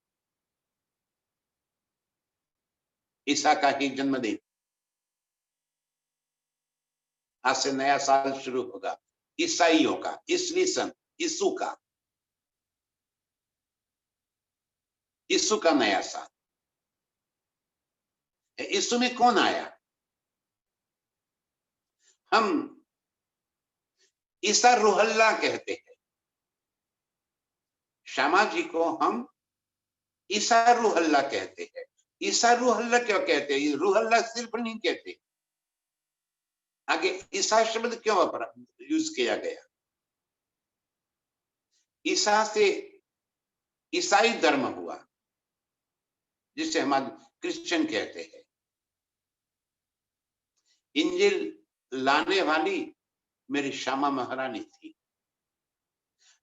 Speaker 1: ईसा का ही जन्मदिन, आज से नया साल शुरू होगा ईसाइयों का, ईसवी सन, यीशु का, यीशु का नया साल। यीशु में कौन आया? हम ईसा रूहल्ला कहते हैं, श्यामा जी को हम ईसा रूहल्ला कहते हैं। ईसा रूहल्ला क्यों कहते हैं? रूहल्ला सिर्फ नहीं कहते, आगे ईसा शब्द क्यों यूज किया गया? ईसा से ईसाई धर्म हुआ, जिसे हम क्रिश्चियन कहते हैं। इंजिल लाने वाली मेरी श्यामा महारानी थी,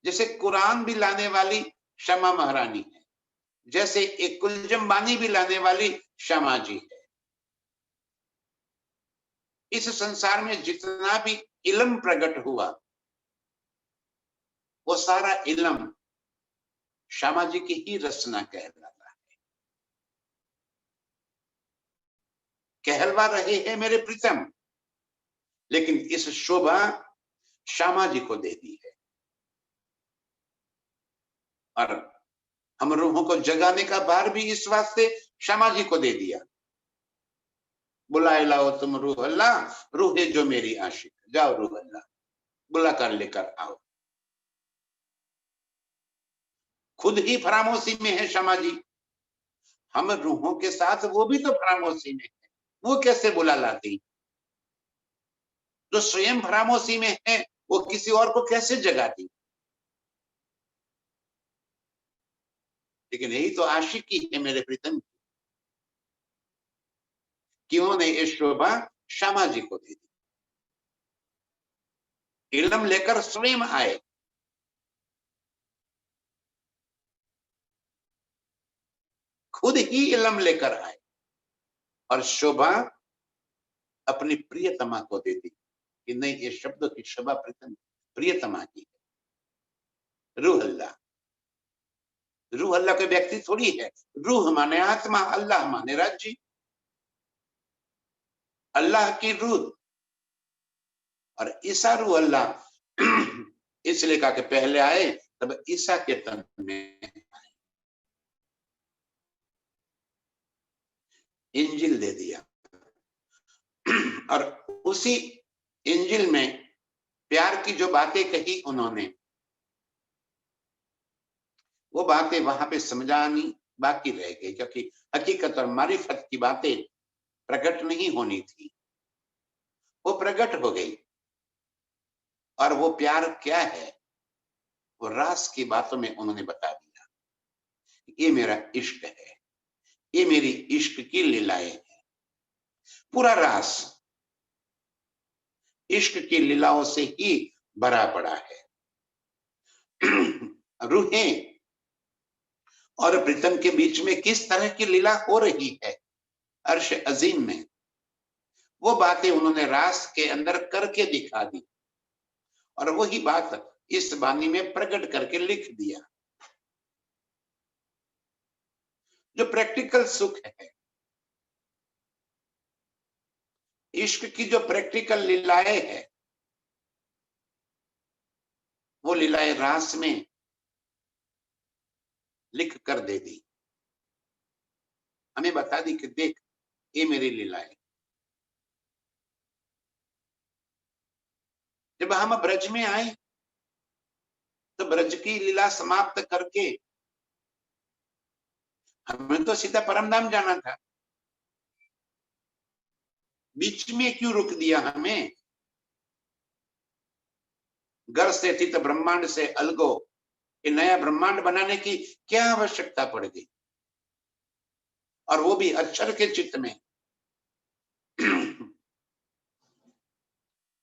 Speaker 1: जैसे कुरान भी लाने वाली श्यामा महारानी है, जैसे एक कुलजम बानी भी लाने वाली श्यामा जी है। इस संसार में जितना भी इल्म प्रकट हुआ, वो सारा इल्म श्यामा जी की ही रचना कहलाता है। कहलवा रहे हैं मेरे प्रीतम, लेकिन इस शोभा श्यामा जी को दे दी है। और हम रूहों को जगाने का भार भी इस वास्ते श्यामा जी को दे दिया। बुलाए लाओ तुम रूह अल्लाह, रूहे जो मेरी आशिक, जाओ रूह अल्लाह, बुला कर लेकर आओ। खुद ही फरामोशी में है श्यामा जी, हम रूहों के साथ वो भी तो फरामोशी में है, वो कैसे बुला लाती? जो स्वयं फरामोशी में है, वो किसी और को कैसे जगाती? लेकिन यही तो आशिकी है मेरे प्रीतम की, कि उन्होंने ये शोभा श्यामा जी को दे दी। इल्म लेकर स्वयं आए, खुद ही इल्म लेकर आए, और शोभा अपनी प्रियतमा को दे दी कि नहीं, ये शब्दों की शोभा प्रीतम प्रियतमा की है। रूह अल्लाह, रूह अल्लाह कोई व्यक्ति थोड़ी है। रूह माने आत्मा, अल्लाह माने राज्य। अल्लाह की रूह और ईसा रूह अल्लाह इसलिए कहा कि पहले आए तब ईसा के तन में इंजिल दे दिया। और उसी इंजिल में प्यार की जो बातें कही उन्होंने, वो बातें वहां पे समझानी बाकी रह गई, क्योंकि हकीकत और मारिफत की बातें प्रकट नहीं होनी थी, वो प्रकट हो गई। और वो प्यार क्या है, वो रास की बातों में उन्होंने बता दिया। ये मेरा इश्क है, ये मेरी इश्क की लीलाएं हैं। पूरा रास इश्क की लीलाओं से ही भरा पड़ा है। रूहें और प्रीतम के बीच में किस तरह की लीला हो रही है अर्श अजीम में, वो बातें उन्होंने रास के अंदर करके दिखा दी, और वही बात इस बानी में प्रकट करके लिख दिया। जो प्रैक्टिकल सुख है, इश्क की जो प्रैक्टिकल लीलाएं है, वो लीलाएं रास में लिख कर दे दी, हमें बता दी कि देख, ये मेरी लीलाएं। जब हम ब्रज में आए तो ब्रज की लीला समाप्त करके हमें तो सीधा परमधाम जाना था, बीच में क्यों रुक दिया हमें? घर से स्थित ब्रह्मांड से अलगो ये नया ब्रह्मांड बनाने की क्या आवश्यकता पड़ गई? और वो भी अक्षर के चित्त में।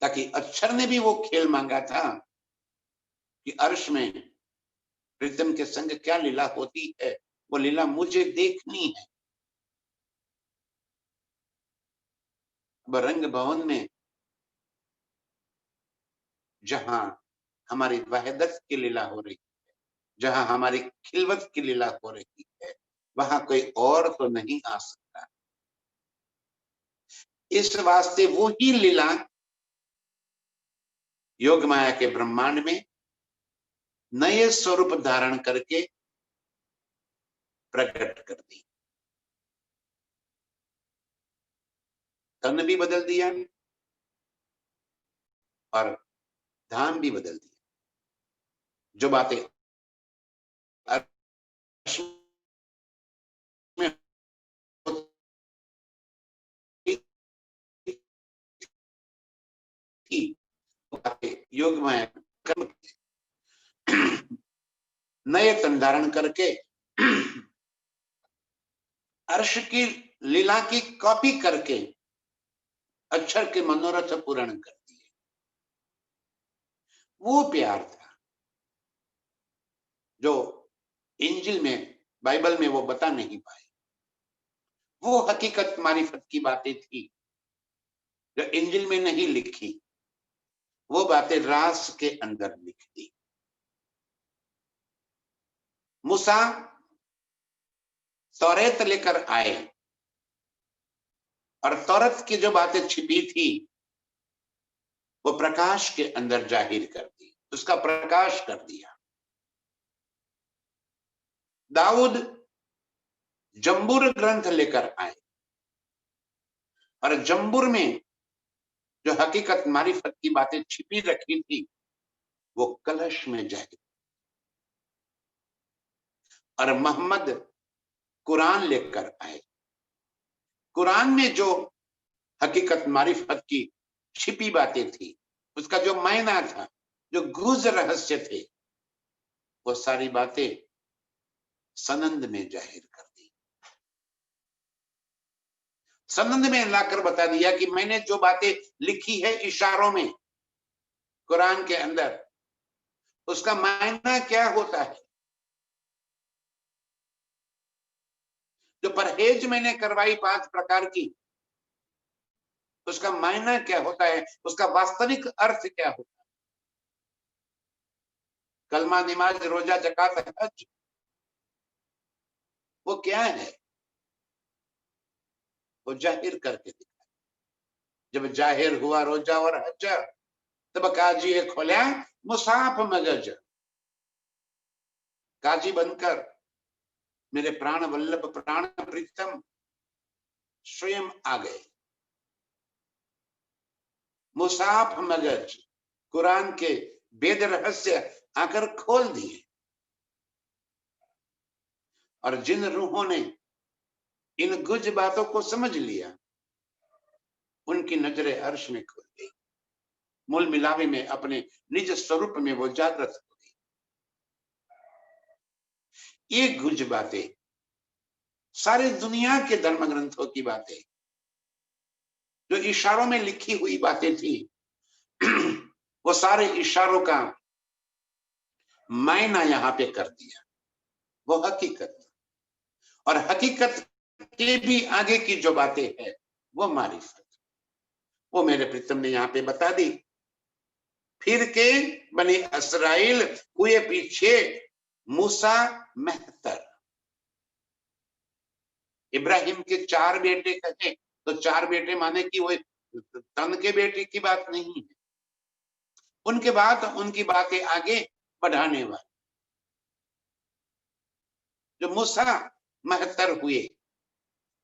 Speaker 1: ताकि अक्षर ने भी वो खेल मांगा था कि अर्श में प्रीतम के संग क्या लीला होती है, वो लीला मुझे देखनी है। अब रंग भवन में जहां हमारी वहदत की लीला हो रही है, जहां हमारी खिलवत की लीला हो रही है, वहां कोई और तो नहीं आ सकता। इस वास्ते वो ही लीला योग माया के ब्रह्मांड में नए स्वरूप धारण करके प्रकट कर दी। तन भी बदल दिया और धाम भी बदल दिया। जो बातें अर्श में होती थी योग में कर्म नए तन धारण करके अर्श की लीला की कॉपी करके अक्षर के मनोरथ पूर्ण कर दिए। वो प्यार था जो इंजिल में, बाइबल में वो बता नहीं पाए। वो हकीकत मारिफत की बातें थी जो इंजिल में नहीं लिखी, वो बातें रास के अंदर लिख दी। मूसा तौरेत लेकर आए और तौरत की जो बातें छिपी थी वो प्रकाश के अंदर जाहिर कर दी, उसका प्रकाश कर दिया। दाऊद जंबूर ग्रंथ लेकर आए और जंबूर में जो हकीकत मारिफत की बातें छिपी रखी थी वो कलश में जाहिर। और मोहम्मद कुरान लेकर आए, कुरान में जो हकीकत मारिफत की छिपी बातें थी, उसका जो मायना था, जो गुज रहस्य थे, वो सारी बातें सनंद में जाहिर कर दी। सनंद में लाकर बता दिया कि मैंने जो बातें लिखी है इशारों में कुरान के अंदर, उसका मायना क्या होता है। जो परहेज मैंने करवाई 5 प्रकार की, उसका मायना क्या होता है, उसका वास्तविक अर्थ क्या होता है। कलमा, नमाज, रोजा, ज़कात, हज, वो क्या है, वो जाहिर करके दिखा। जब जाहिर हुआ रोजा और हज, तब काजी खोला मुसाफ मगज। काजी बनकर मेरे प्राण वल्लभ प्राण प्रीतम स्वयं आ गए। मुसाफ मगज कुरान के वेद रहस्य आकर खोल दिए। और जिन रूहों ने इन गुज बातों को समझ लिया, उनकी नजरें अर्श में खुल गई। मूल मिलावे में अपने निज स्वरूप में वो जागृत हो गई। ये गुज बातें सारी दुनिया के धर्म ग्रंथों की बातें, जो इशारों में लिखी हुई बातें थी, वो सारे इशारों का मायना यहां पे कर दिया। वो हकीकत, और हकीकत के भी आगे की जो बातें है वो मारिफत, वो मेरे प्रीतम ने यहां पे बता दी। फिर के बनी इसराइल हुए पीछे मूसा मेहतर। इब्राहिम के 4 बेटे कहे तो 4 बेटे माने कि वो तन के बेटे की बात नहीं है, उनके बाद उनकी बातें आगे बढ़ाने वाले जो मूसा मेहतर हुए।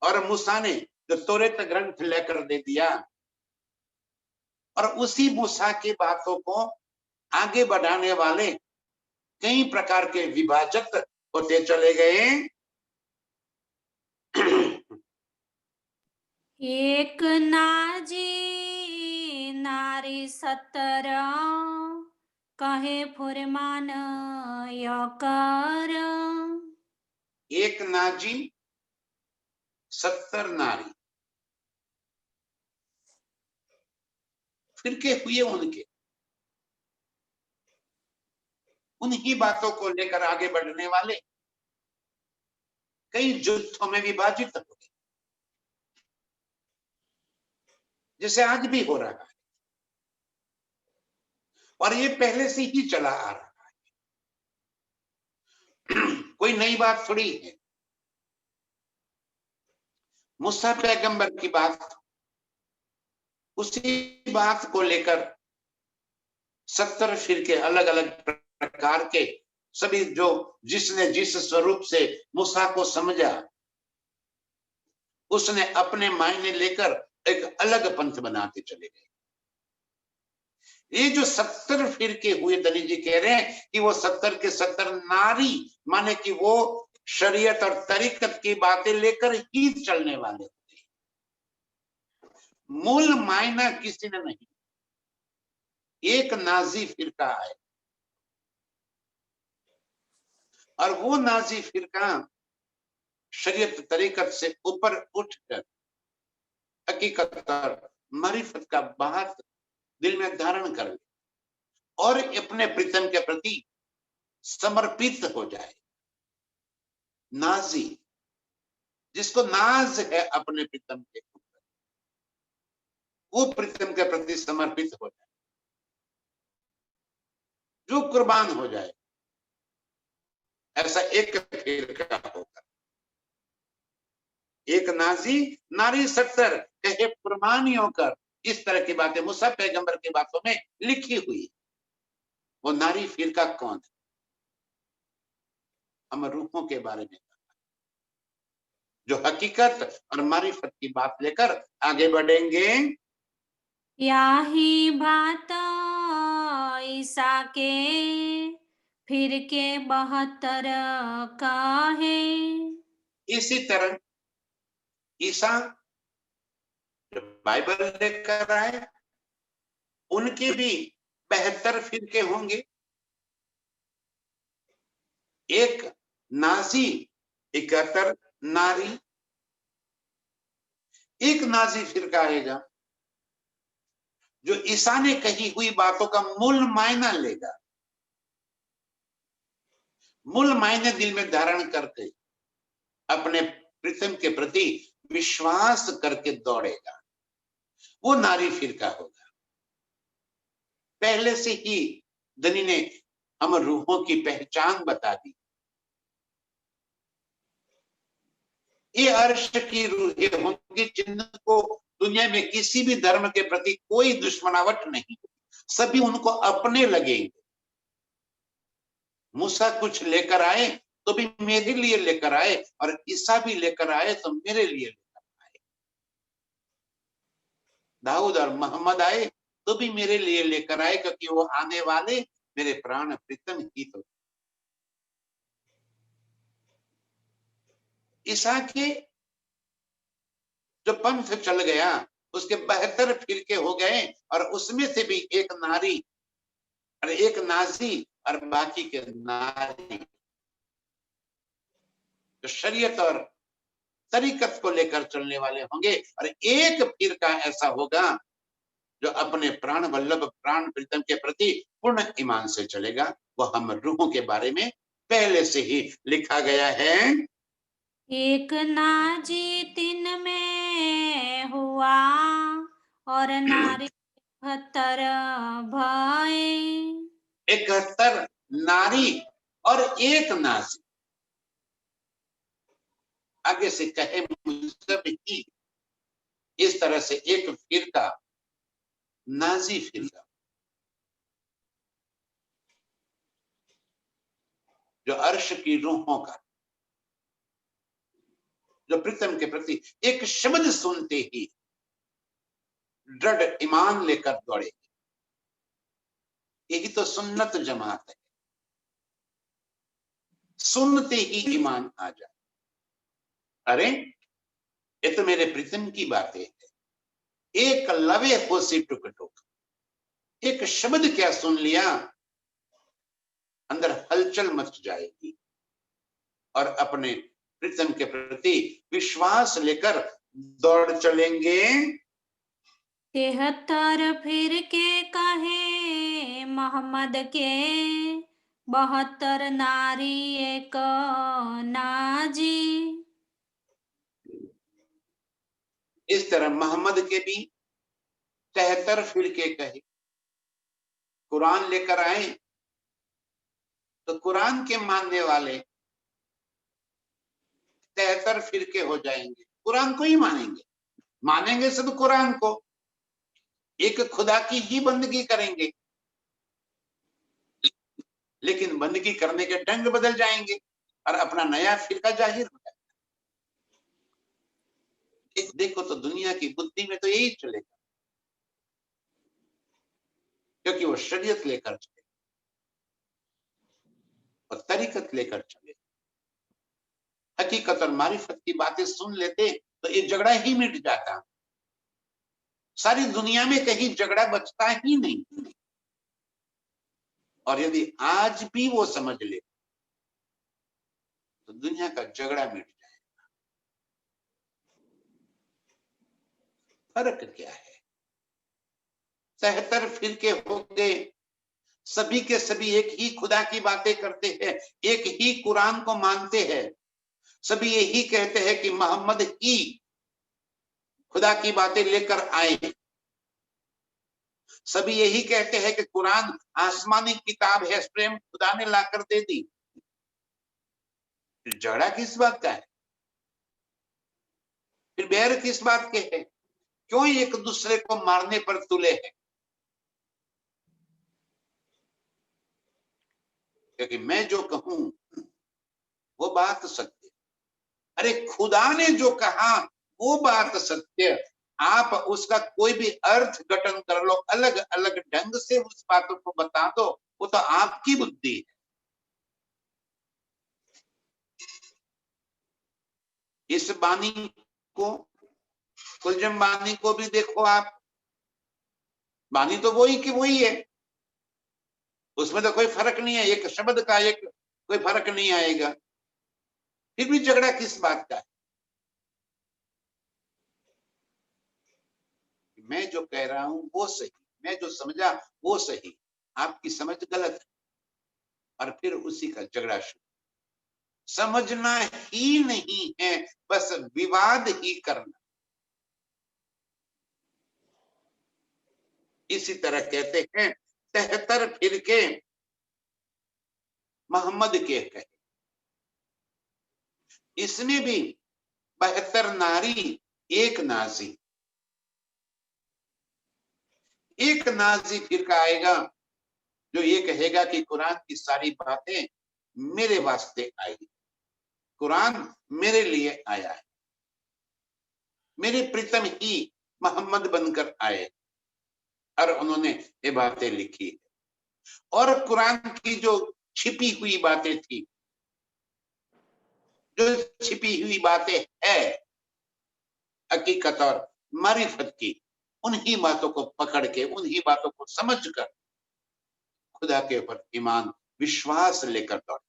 Speaker 1: और मूसा ने जो तौरेत ग्रंथ लेकर दे दिया, और उसी मूसा की बातों को आगे बढ़ाने वाले कई प्रकार के विभाजक होते चले गए।
Speaker 2: एक नाजी नारी 17 कहे फुरमान यकर।
Speaker 1: एक नाजी 70 नारी, फिर के हुए उनके, उन्हीं बातों को लेकर आगे बढ़ने वाले कई जुत्थों में विभाजित हो गए, जैसे आज भी हो रहा है। और ये पहले से ही चला आ रहा है, कोई नई बात थोड़ी है। मूसा पैगंबर की बात, उसी बात को लेकर 70 फिरके अलग अलग प्रकार के, सभी जो जिसने जिस स्वरूप से मूसा को समझा, उसने अपने मायने लेकर एक अलग पंथ बनाते चले गए। ये जो 70 फिरके हुए, दली जी कह रहे हैं कि वो 70 के 70 नारी, माने कि वो शरीयत और तरीकत की बातें लेकर ही चलने वाले थे। मूल मायना किसी ने नहीं, एक नाजी फिरका है, और वो नाजी फिरका शरीयत तरीकत से ऊपर उठकर हकीकत और मारिफत का बात दिल में धारण कर ले और अपने प्रीतम के प्रति समर्पित हो जाए। नाजी, जिसको नाज है अपने प्रीतम के ऊपर, वो प्रीतम के प्रति समर्पित हो जाए, जो कुर्बान हो जाए, ऐसा एक फिरका होगा। एक नाजी नारी 70 कहे कुर्बानी होकर, इस तरह की बातें मूसा पैगंबर की बातों में लिखी हुई। वो नारी फिरका कौन है? हम रूहों के बारे में, जो हकीकत और मारिफत की बात लेकर आगे बढ़ेंगे।
Speaker 2: याही बात ईसा के फिर के 72 का है।
Speaker 1: इसी तरह ईसा जो बाइबल लेकर आए, उनके भी 72 फिरके होंगे। एक नाजी 71 नारी, एक नाजी फिरका आएगा जो ईसा ने कही हुई बातों का मूल मायना लेगा, मूल मायने दिल में धारण करके अपने प्रीतम के प्रति विश्वास करके दौड़ेगा। वो नारी फिरका होगा। पहले से ही धनी ने हम रूहों की पहचान बता दी। ये अर्श की रूहें होंगी जिनको दुनिया में किसी भी धर्म के प्रति कोई दुश्मनावट नहीं, सभी उनको अपने लगेंगे। मूसा कुछ लेकर आए तो भी मेरे लिए लेकर आए, और ईसा भी लेकर आए तो मेरे लिए लेकर आए। दाऊद और मोहम्मद आए तो भी मेरे लिए लेकर आए, क्योंकि वो आने वाले मेरे प्राण प्रीतम ही तो। ईसा के जो पंथ चल गया, उसके 72 फिरके हो गए, और उसमें से भी एक नारी और एक नाजी और बाकी के नारी जो शरीयत और तरीकत को लेकर चलने वाले होंगे। और एक फिरका ऐसा होगा जो अपने प्राण वल्लभ प्राण प्रीतम के प्रति पूर्ण ईमान से चलेगा। वो हम रूहों के बारे में पहले से ही लिखा गया है।
Speaker 2: एक नाजी 3 में हुआ और नारी 71 भये।
Speaker 1: 71 नारी और एक नाजी। आगे से कहे मुझसे ही इस तरह से एक फिरका, नाजी फिरका, जो अर्श की रूहों का, जो प्रीतम के प्रति एक शब्द सुनते ही दृढ़ ईमान लेकर दौड़े। यही तो सुन्नत जमात है, सुनते ही ईमान आ जाए। अरे ये तो मेरे प्रीतम की बातें है। एक लवे होसी टुक टुक, एक शब्द क्या सुन लिया, अंदर हलचल मच जाएगी, और अपने प्रीतम के प्रति विश्वास लेकर दौड़ चलेंगे।
Speaker 2: 73 फिर के कहे मोहम्मद के 72 नारी एक नाजी।
Speaker 1: इस तरह मोहम्मद के भी 73 फिरके कहे। कुरान लेकर आए तो कुरान के मानने वाले 73 फिरके हो जाएंगे। कुरान को ही मानेंगे, मानेंगे सब कुरान को, एक खुदा की ही बंदगी करेंगे, लेकिन बंदगी करने के ढंग बदल जाएंगे और अपना नया फिरका जाहिर हो जाएगा। देखो तो दुनिया की बुद्धि में तो यही चलेगा, क्योंकि वो शरीयत लेकर चले और तरीकत लेकर चले, हकीकत और मारिफत की बातें सुन लेते तो ये झगड़ा ही मिट जाता। सारी दुनिया में कहीं झगड़ा बचता ही नहीं। और यदि आज भी वो समझ ले तो दुनिया का झगड़ा मिट जाए। फर्क क्या है? 73 फिरके हो गए, सभी के सभी एक ही खुदा की बातें करते हैं, एक ही कुरान को मानते हैं, सभी यही कहते हैं कि मोहम्मद ही खुदा की बातें लेकर आए, सभी यही कहते हैं कि कुरान आसमानी किताब है, स्वयं खुदा ने लाकर दे दी। फिर झगड़ा किस बात का है? फिर बैर किस बात के है? क्यों एक दूसरे को मारने पर तुले हैं? क्योंकि मैं जो कहूं वो बात सत्य। अरे खुदा ने जो कहा वो बात सत्य। आप उसका कोई भी अर्थ गठन कर लो, अलग अलग ढंग से उस बातों को बता दो, वो तो आपकी बुद्धि है। इस बानी को, कुलजम बानी को भी देखो आप, बानी तो वही की वही है, उसमें तो कोई फर्क नहीं है, एक शब्द का एक कोई फर्क नहीं आएगा। फिर भी झगड़ा किस बात का है? मैं जो कह रहा हूं वो सही, मैं जो समझा वो सही, आपकी समझ गलत है, और फिर उसी का झगड़ा शुरू। समझना ही नहीं है, बस विवाद ही करना। इसी तरह कहते हैं 73 फिरके मोहम्मद के कहे, इसमें भी 72 नारी एक नाजी। एक नाजी फिरका आएगा जो ये कहेगा कि कुरान की सारी बातें मेरे वास्ते आई, कुरान मेरे लिए आया है, मेरे प्रीतम ही मोहम्मद बनकर आए और उन्होंने ये बातें लिखी है। और कुरान की जो छिपी हुई बातें थी, जो छिपी हुई बातें है हकीकत और मारिफत की, उन्हीं बातों को पकड़ के, उन्हीं बातों को समझकर खुदा के ऊपर ईमान विश्वास लेकर दौड़।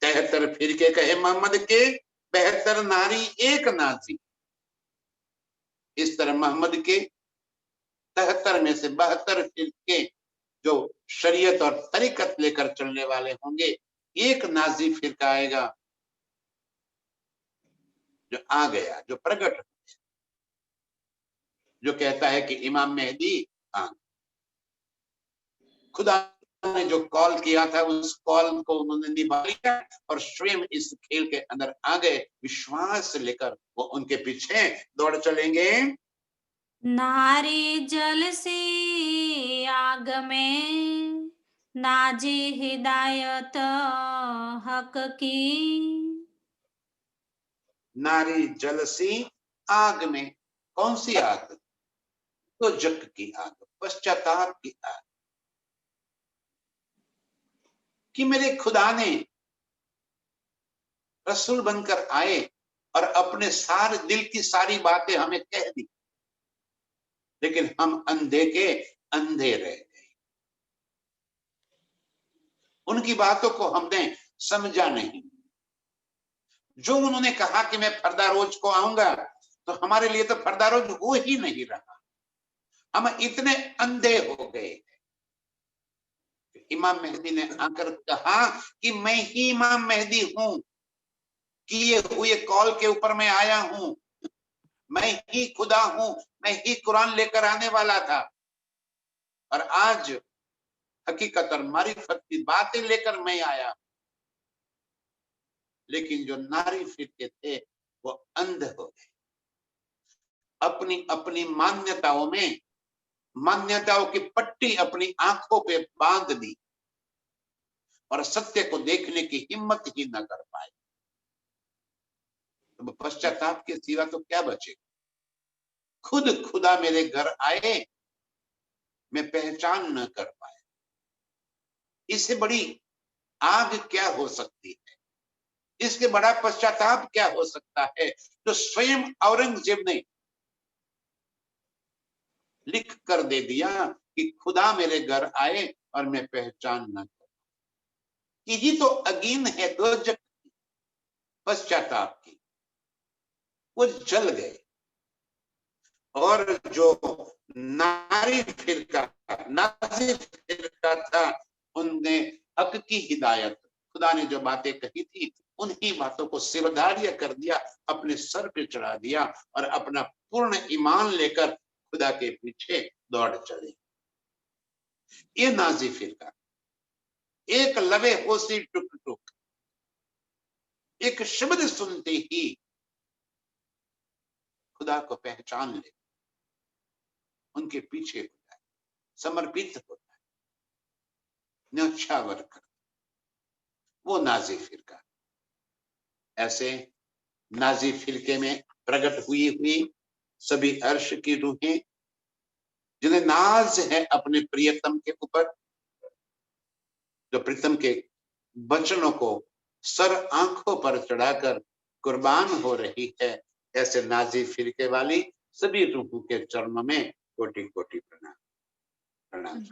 Speaker 1: 73 फिरके कहे मोहम्मद के, 72 नारी एक नाजी। इस तरह मोहम्मद के 73 में से 72 फिरके जो शरीयत और तरीकत लेकर चलने वाले होंगे, एक नाजी फिरका आएगा जो आ गया, जो प्रकट, जो कहता है कि इमाम मेहदी आ। खुदा ने जो कॉल किया था उस कॉल को उन्होंने निभा लिया और स्वयं इस खेल के अंदर आ गए, विश्वास लेकर वो उनके पीछे दौड़ चलेंगे।
Speaker 2: नारी जल सी आग में, नाजी हिदायत हक की।
Speaker 1: नारी जल सी आग में, कौन सी आग? तो जग की आग, पश्चाताप की आग, कि मेरे खुदा ने रसूल बनकर आए और अपने सारे दिल की सारी बातें हमें कह दी, लेकिन हम अंधे के अंधे रह गए, उनकी बातों को हमने समझा नहीं। जो उन्होंने कहा कि मैं फरदा रोज को आऊंगा, तो हमारे लिए तो फरदा रोज हो ही नहीं रहा, हम इतने अंधे हो गए। इमाम मेहदी ने आकर कहा कि मैं ही इमाम मेहदी हूं, किए हुए कॉल के ऊपर मैं आया हूं, मैं ही खुदा हूं, मैं ही कुरान लेकर आने वाला था, और आज हकीकत और मारिफत की बातें लेकर मैं आया। लेकिन जो नारी फिरके थे वो अंध हो गए, अपनी अपनी मान्यताओं में, मान्यताओं की पट्टी अपनी आंखों पे बांध दी और सत्य को देखने की हिम्मत ही न कर पाए। तो पश्चाताप के सिवा तो क्या बचे? खुद खुदा मेरे घर आए, मैं पहचान न कर पाया। इससे बड़ी आग क्या हो सकती है? इसके बड़ा पश्चाताप क्या हो सकता है? जो स्वयं औरंगजेब ने लिख कर दे दिया कि खुदा मेरे घर आए और मैं पहचान न कर, यही तो अगीन है दोजख पश्चाताप की। वो जल गए। और जो नारी फिरका नाजी फिरका था, उनने हक की हिदायत, खुदा ने जो बातें कही थी उन्हीं बातों को सिरधार्य कर दिया, अपने सर पे चढ़ा दिया और अपना पूर्ण ईमान लेकर खुदा के पीछे दौड़ चले। ये नाजी फिरका एक लवे होशी टुक टुक, एक शब्द सुनते ही खुदा को पहचान ले, उनके पीछे होता है, समर्पित होता है, न्यौछावर कर, वो नाजी फिरका। ऐसे नाजी फिरके में प्रकट हुई सभी अर्श की रूहें, जिन्हें नाज है अपने प्रियतम के ऊपर, जो प्रीतम के वचनों को सर आंखों पर चढ़ाकर कुर्बान हो रही है, ऐसे नाजी फिरके वाली सभी रूहों के चरणों में कोटि कोटि प्रणाम। प्रणाम।